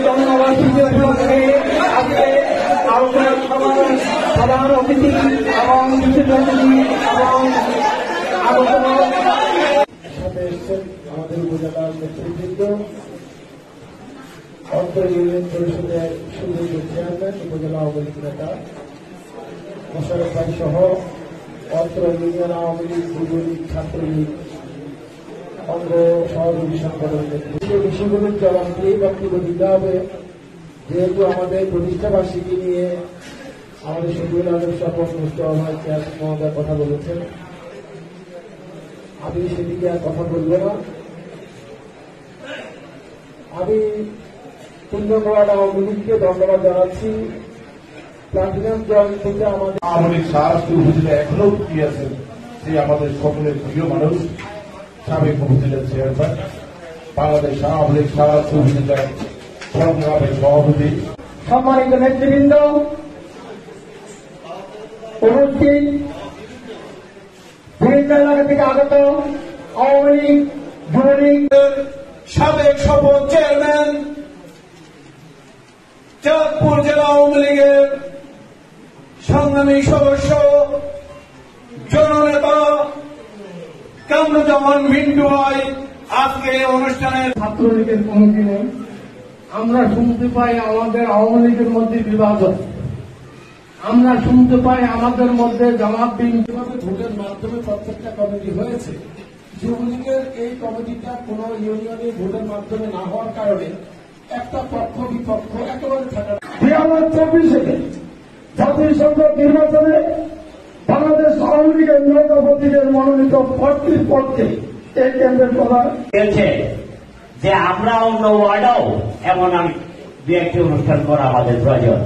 জন্মবার্ষিকী উপলক্ষে আজকে আলোচনার প্রধান অতিথি এবং বিশেষ অতিথি এবং সাথে এসছেন আমাদের উপজেলার নেতৃবৃন্দ, অত্র ইউনিয়ন পরিষদের সুযোগ্য চেয়ারম্যান, উপজেলা আওয়ামী লীগ নেতা মোশাররফ ভাই সহ অত্র ইউনিয়ন আওয়ামী লীগ, যুবলীগ, ছাত্রলীগ অঙ্গ সহযোগী সংগঠনের নেতৃত্ব বিষয়গুলির জবাবদি বক্তব্য দিতে হবে। যেহেতু আমাদের প্রতিষ্ঠা বার্ষিকী নিয়ে আমাদের শফিউল আলম স্বপন মুস্তফা চেয়ারম্যান মহোদয় কথা বলেছেন, আমি সেদিকে আর কথা বলব না। আমি পূর্ণগড় আওয়ামী লীগকে ধন্যবাদ জানাচ্ছি। প্লাটিনাম জয়ন্তীতে আমাদের আওয়ামী লীগ শাহরাস্তি উপজেলা এখনো কি আছেন, যে আমাদের সকলের প্রিয় মানুষ, সাবেক উপজেলার চেয়ারম্যান, বাংলাদেশ আওয়ামী লীগ শাহরাস্তি উপজেলার সংগ্রামের সভাপতি, সম্মানিত নেতৃবৃন্দ, উপস্থিত বিভিন্ন এলাকা থেকে আগত আওয়ামী লীগ, যুবলীগের সাবেক সফল চেয়ারম্যান, চাঁদপুর জেলা আওয়ামী লীগের সংগ্রামী সদস্য, জননেতা কামরুজ্জামান মিন্টু ভাই আজকে অনুষ্ঠানের ছাত্রলীগের কমিটি নেই। আমরা শুনতে পাই আমাদের আওয়ামী লীগের মধ্যে বিভাজন, আমরা শুনতে পাই আমাদের মধ্যে জামাত বিএনপি ভোটের মাধ্যমে প্রত্যেকটা কমিটি হয়েছে। যুবলীগের এই কমিটিটা কোন ইউনিয়নে ভোটের মাধ্যমে না হওয়ার কারণে একটা পক্ষ বিপক্ষ একেবারে থাকা। 2024 জাতীয় সংসদ নির্বাচনে বাংলাদেশ আওয়ামী লীগের নৌকা প্রতীকের মনোনীত 40 পদকে এই কেন্দ্রের প্রধান যে আমরা অন্য ওয়ার্ডেও এমন দু একটি অনুষ্ঠান করা আমাদের প্রয়োজন।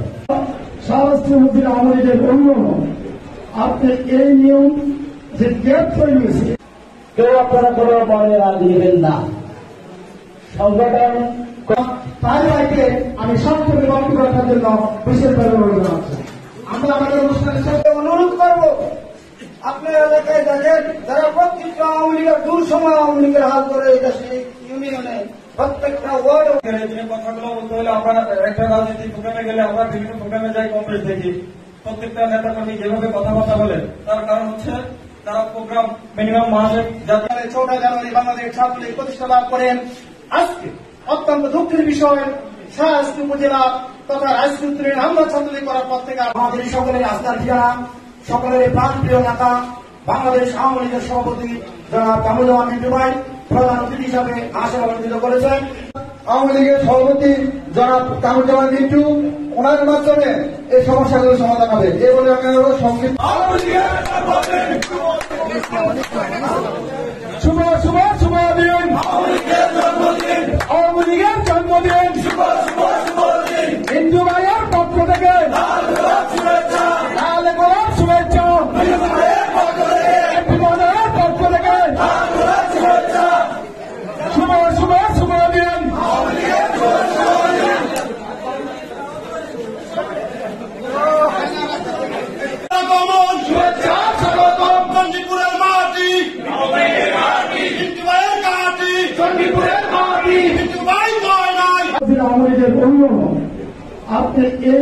শাহরাস্তি উপজেলা আওয়ামী লীগের অন্যতম আপনি এই নিয়ম যে গ্যাপ তৈরি হয়েছে, কেউ আপনারা কোনো মনে রাজি নেবেন না। সংগঠন তার আগে আমি সবথেকে বক্তব্য রাখার জন্য বিশেষভাবে অনুরোধ জানাচ্ছি। আমরা আমাদের অনুষ্ঠানের সাথে অনুরোধ করব, আপনার এলাকায় দেখেন যারা প্রত্যেকটা আওয়ামী লীগের দূর সময় আওয়ামী লীগের হাল ধরে এই দেশে ইউনিয়নে প্রত্যেকটা ওয়ার্ড যে কথাগুলো বলতে হলে আমরা একটা রাজনৈতিক প্রোগ্রামে গেলে আমরা বিভিন্ন প্রোগ্রামে যাই, কংগ্রেস দেখি প্রত্যেকটা নেতা কর্মী যেভাবে কথাবার্তা বলেন, তার কারণ হচ্ছে তারা প্রোগ্রাম মিনিমাম মাসে যাতে 14 জানুয়ারি বাংলাদেশ ছাত্রলীগ প্রতিষ্ঠা লাভ করেন। আজকে অত্যন্ত দুঃখের বিষয়, শাহরাস্তি উপজেলা তথা রাজনীতির হামলা ছাত্রলীগ করার পর থেকে আমাদের সকলের আস্থার ঠিকানা, সকলের প্রাণপ্রিয় নেতা বাংলাদেশ আওয়ামী লীগের সভাপতি জনাব কামরুজ্জামান মিন্টু ভাই প্রধান অতিথি হিসাবে আসন অলঙ্কৃত করেছেন। আওয়ামী লীগের সভাপতি জনাব কামরুজ্জামান মিন্টু, ওনার মাধ্যমে এই সমস্যাগুলো সমাধান হবে এই বলে আমি আরো সংক্ষিপ্ত শুভ শুভ শুভ দিন আওয়ামী লীগের জন্মদিন, হিন্দু ভাইয়ের পক্ষ থেকে লাল গোলাপ শুভেচ্ছা, বিমানের পক্ষ থেকে শুভ শুভ শুভ দিন। শুভেচ্ছা স্বাগতম। চণ্ডীপুরের মাটি, হিন্দু ভাইয়ের ঘাটি, চণ্ডীপুরের মাটি, হিন্দু ভাই নয় নাই। আওয়ামী লীগের অন্যতম আপনি এই